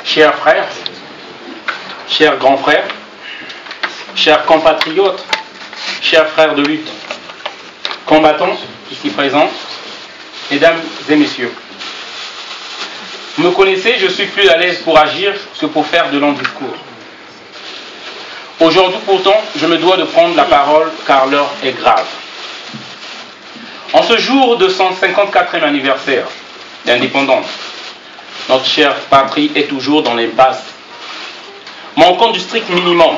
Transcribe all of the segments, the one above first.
chers frères, chers grands frères, chers compatriotes, chers frères de lutte, combattants ici présents, mesdames et messieurs. Vous me connaissez, je suis plus à l'aise pour agir que pour faire de longs discours. Aujourd'hui pourtant, je me dois de prendre la parole car l'heure est grave. En ce jour de son 54e anniversaire d'indépendance, notre chère patrie est toujours dans l'impasse, manquant du strict minimum,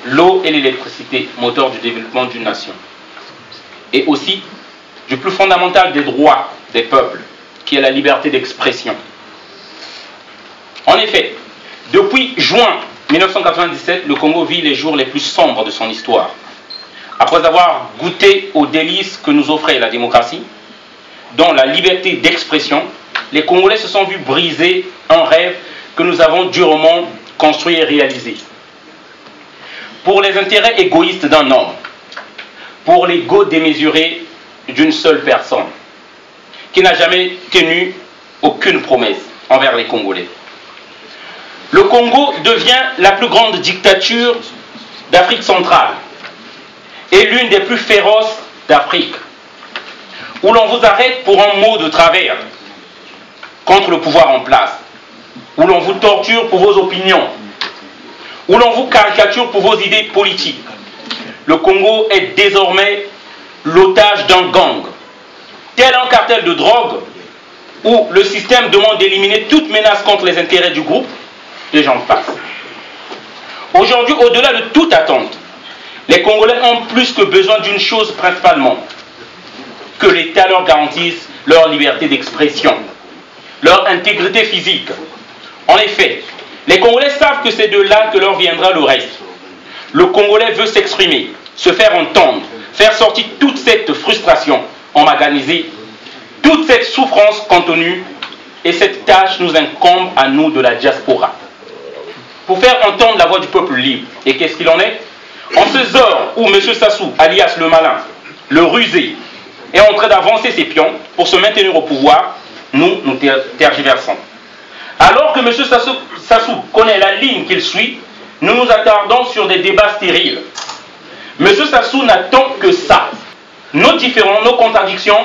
l'eau et l'électricité, moteur du développement d'une nation, et aussi du plus fondamental des droits des peuples, qui est la liberté d'expression. En effet, depuis juin 1997, le Congo vit les jours les plus sombres de son histoire. Après avoir goûté aux délices que nous offrait la démocratie, dont la liberté d'expression, les Congolais se sont vus briser un rêve que nous avons durement construit et réalisé. Pour les intérêts égoïstes d'un homme, pour l'ego démesuré d'une seule personne, qui n'a jamais tenu aucune promesse envers les Congolais. Le Congo devient la plus grande dictature d'Afrique centrale et l'une des plus féroces d'Afrique, où l'on vous arrête pour un mot de travers contre le pouvoir en place, où l'on vous torture pour vos opinions, où l'on vous caricature pour vos idées politiques. Le Congo est désormais l'otage d'un gang, tel un cartel de drogue, où le système demande d'éliminer toute menace contre les intérêts du groupe, et j'en passe. Aujourd'hui, au-delà de toute attente, les Congolais ont plus que besoin d'une chose principalement, que l'État leur garantisse leur liberté d'expression, leur intégrité physique. En effet, les Congolais savent que c'est de là que leur viendra le reste. Le Congolais veut s'exprimer, se faire entendre, faire sortir toute cette frustration emmagasée, toute cette souffrance contenue, et cette tâche nous incombe à nous de la diaspora. Pour faire entendre la voix du peuple libre. Et qu'est-ce qu'il en est? En ces heures où M. Sassou, alias le malin, le rusé, est en train d'avancer ses pions pour se maintenir au pouvoir, nous tergiversons. Alors que M. Sassou connaît la ligne qu'il suit, nous nous attardons sur des débats stériles. M. Sassou n'attend que ça. Nos différends, nos contradictions,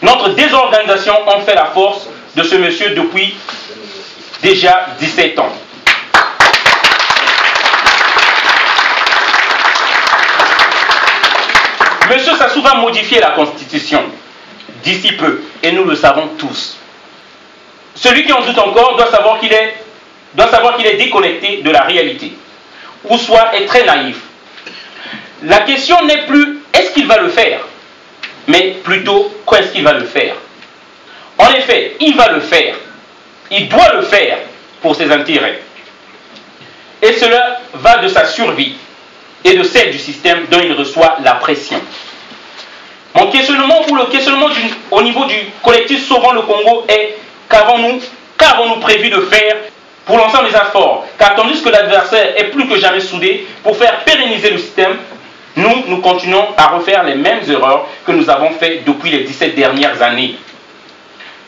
notre désorganisation ont fait la force de ce monsieur depuis déjà 17 ans. M. Sassou va modifier la Constitution d'ici peu, et nous le savons tous. Celui qui en doute encore doit savoir qu'il est déconnecté de la réalité, ou soit est très naïf. La question n'est plus est-ce qu'il va le faire, mais plutôt quand est-ce qu'il va le faire. En effet, il va le faire, il doit le faire pour ses intérêts. Et cela va de sa survie et de celle du système dont il reçoit la pression. Mon questionnement ou le questionnement au niveau du collectif Sauvons le Congo est qu'avons-nous prévu de faire pour l'ensemble des efforts, car tandis que l'adversaire est plus que jamais soudé pour faire pérenniser le système, nous continuons à refaire les mêmes erreurs que nous avons faites depuis les 17 dernières années.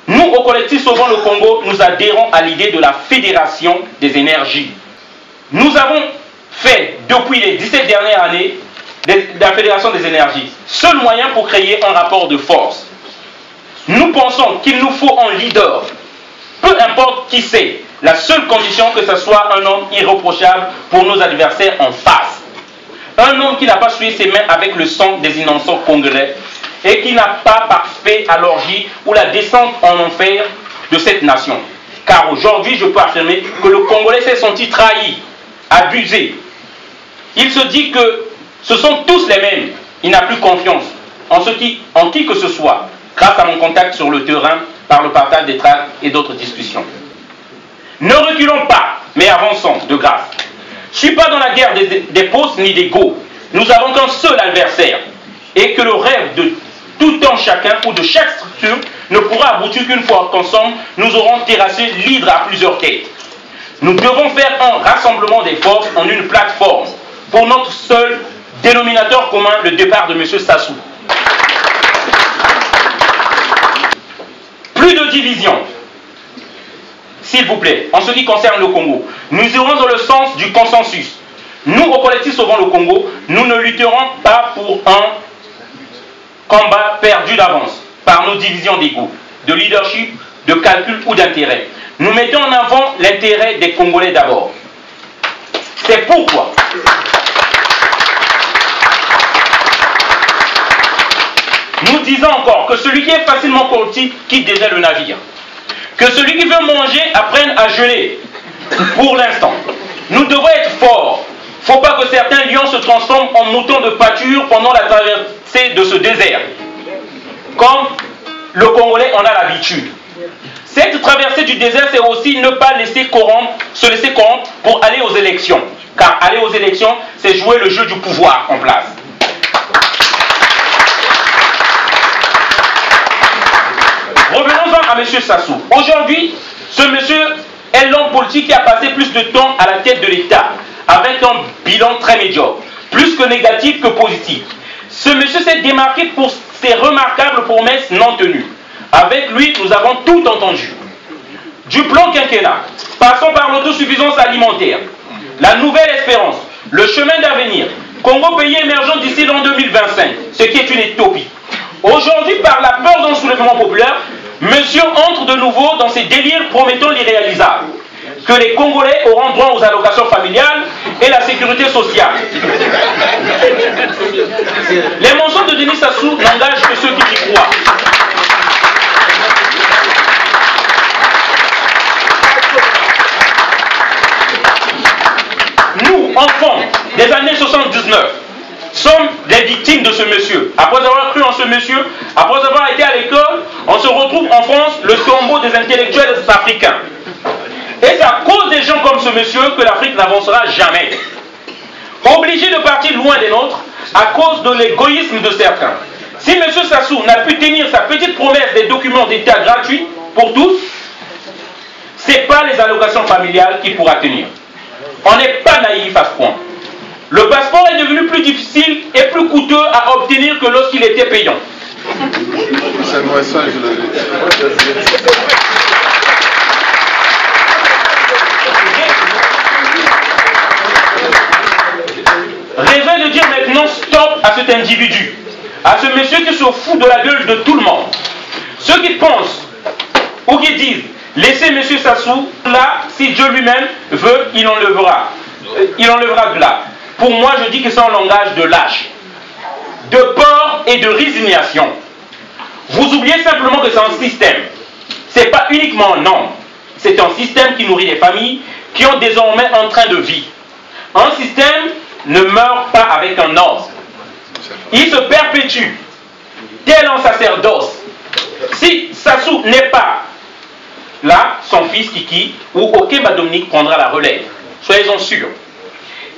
Nous, au collectif Sauvons le Congo, nous adhérons à l'idée de la fédération des énergies. Nous avons fait depuis les 17 dernières années la fédération des énergies, seul moyen pour créer un rapport de force. Nous pensons qu'il nous faut un leader, peu importe qui c'est, la seule condition que ce soit un homme irréprochable pour nos adversaires en face. Un homme qui n'a pas souillé ses mains avec le sang des innocents congolais et qui n'a pas parfait à l'orgie ou la descente en enfer de cette nation. Car aujourd'hui, je peux affirmer que le Congolais s'est senti trahi, abusé. Il se dit que ce sont tous les mêmes. Il n'a plus confiance en qui que ce soit, grâce à mon contact sur le terrain, par le partage des tracts et d'autres discussions. Ne reculons pas, mais avançons de grâce. Je ne suis pas dans la guerre des postes ni des go. Nous avons qu'un seul adversaire. Et que le rêve de tout un chacun ou de chaque structure ne pourra aboutir qu'une fois qu'ensemble, nous aurons terrassé l'hydre à plusieurs têtes. Nous devons faire un rassemblement des forces en une plateforme pour notre seul dénominateur commun, le départ de M. Sassou. Plus de division. s'il vous plaît, en ce qui concerne le Congo, nous irons dans le sens du consensus. Nous, au collectif Sauvons le Congo, nous ne lutterons pas pour un combat perdu d'avance par nos divisions d'ego, de leadership, de calcul ou d'intérêt. Nous mettons en avant l'intérêt des Congolais d'abord. C'est pourquoi nous disons encore que celui qui est facilement corruptible quitte déjà le navire. Que celui qui veut manger apprenne à geler. Pour l'instant, nous devons être forts. Il ne faut pas que certains lions se transforment en moutons de pâture pendant la traversée de ce désert. Comme le Congolais en a l'habitude. Cette traversée du désert, c'est aussi ne pas se laisser corrompre pour aller aux élections. Car aller aux élections, c'est jouer le jeu du pouvoir en place. Revenons-en à M. Sassou. Aujourd'hui, ce monsieur est l'homme politique qui a passé plus de temps à la tête de l'État, avec un bilan très médiocre, plus que négatif que positif. Ce monsieur s'est démarqué pour ses remarquables promesses non tenues. Avec lui, nous avons tout entendu. Du plan quinquennat, passons par l'autosuffisance alimentaire, la nouvelle espérance, le chemin d'avenir, Congo pays émergent d'ici l'an 2025, ce qui est une utopie. Aujourd'hui, par la peur d'un soulèvement populaire, monsieur entre de nouveau dans ses délires promettant l'irréalisable. Que les Congolais auront droit aux allocations familiales et la sécurité sociale. Les mensonges de Denis Sassou n'engagent que ceux qui y croient. Nous, enfants des années 79, sommes des victimes de ce monsieur. Après avoir cru en ce monsieur, après avoir été à l'école, on se retrouve en France, le tombeau des intellectuels africains. Et c'est à cause des gens comme ce monsieur que l'Afrique n'avancera jamais. Obligé de partir loin des nôtres à cause de l'égoïsme de certains. Si M. Sassou n'a pu tenir sa petite promesse des documents d'État gratuits pour tous, ce n'est pas les allocations familiales qu'il pourra tenir. On n'est pas naïf à ce point. Le passeport est devenu plus difficile et plus coûteux à obtenir que lorsqu'il était payant. C'est moi ça, je l'ai dit. Rêvez de dire maintenant stop à cet individu, à ce monsieur qui se fout de la gueule de tout le monde. Ceux qui pensent ou qui disent laissez monsieur Sassou là, si Dieu lui-même veut, il enlèvera. Il enlèvera de là. Pour moi, je dis que c'est un langage de lâche, de peur et de résignation. Vous oubliez simplement que c'est un système. Ce n'est pas uniquement un homme. C'est un système qui nourrit les familles qui ont désormais un train de vie. Un système ne meurt pas avec un os. Il se perpétue, tel un sacerdoce. Si Sassou n'est pas là, son fils Kiki ou Okemba Dominique prendra la relève. Soyez-en sûrs.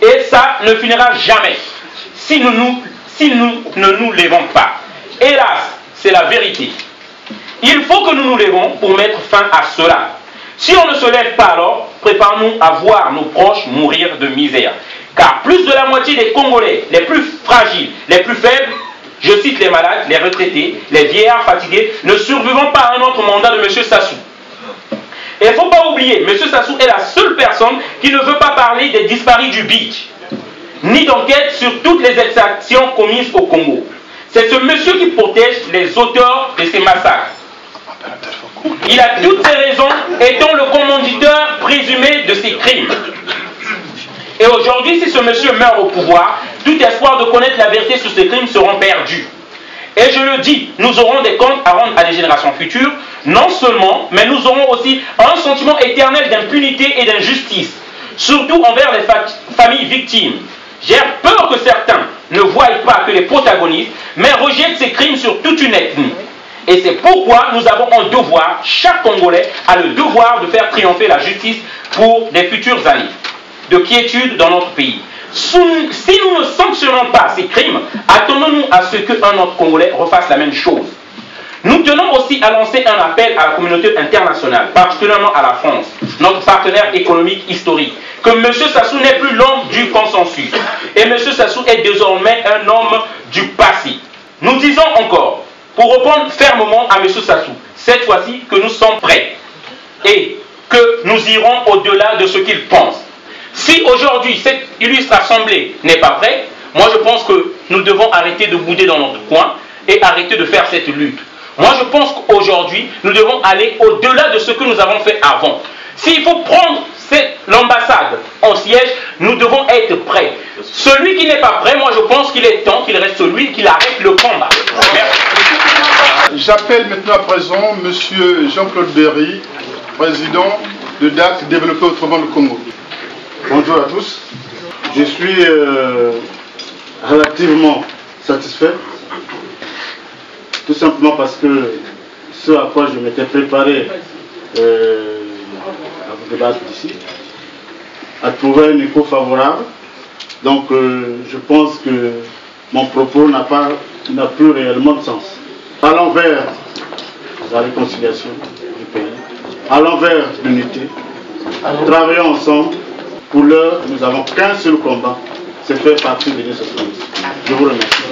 Et ça ne finira jamais si nous ne nous levons pas. Hélas, c'est la vérité. Il faut que nous nous levons pour mettre fin à cela. Si on ne se lève pas alors, préparons-nous à voir nos proches mourir de misère. Car plus de la moitié des Congolais, les plus fragiles, les plus faibles, je cite les malades, les retraités, les vieillards fatigués, ne survivront pas à un autre mandat de M. Sassou. Et il ne faut pas oublier, M. Sassou est la seule personne qui ne veut pas parler des disparus du BIC, ni d'enquête sur toutes les exactions commises au Congo. C'est ce monsieur qui protège les auteurs de ces massacres. Il a toutes ces raisons, étant le commanditeur présumé de ces crimes. Et aujourd'hui, si ce monsieur meurt au pouvoir, tout espoir de connaître la vérité sur ces crimes seront perdus. Et je le dis, nous aurons des comptes à rendre à des générations futures, non seulement, mais nous aurons aussi un sentiment éternel d'impunité et d'injustice, surtout envers les familles victimes. J'ai peur que certains ne voient pas que les protagonistes, mais rejettent ces crimes sur toute une ethnie. Et c'est pourquoi nous avons un devoir, chaque Congolais a le devoir de faire triompher la justice pour les futures années de quiétude dans notre pays. Si nous ne sanctionnons pas ces crimes, attendons-nous à ce qu'un autre Congolais refasse la même chose. Nous tenons aussi à lancer un appel à la communauté internationale, particulièrement à la France, notre partenaire économique historique, que M. Sassou n'est plus l'homme du consensus. Et M. Sassou est désormais un homme du passé. Nous disons encore, pour répondre fermement à M. Sassou, cette fois-ci que nous sommes prêts et que nous irons au-delà de ce qu'ils pensent. Si aujourd'hui cette illustre assemblée n'est pas prête, moi je pense que nous devons arrêter de bouder dans notre coin et arrêter de faire cette lutte. Moi je pense qu'aujourd'hui nous devons aller au-delà de ce que nous avons fait avant. S'il faut prendre l'ambassade en siège, nous devons être prêts. Celui qui n'est pas prêt, moi je pense qu'il est temps qu'il reste celui qui arrête le combat. Merci. J'appelle maintenant à présent M. Jean-Claude Berry, président de DAC Développer Autrement le Congo. Bonjour à tous. Je suis relativement satisfait, tout simplement parce que ce à quoi je m'étais préparé à vous débattre d'ici a trouvé un écho favorable. Donc je pense que mon propos n'a plus réellement de sens. Allons vers la réconciliation du pays, allons vers l'unité, travaillons ensemble. Pour l'heure, nous n'avons qu'un seul combat, c'est faire partie de l'Union socialiste. Je vous remercie.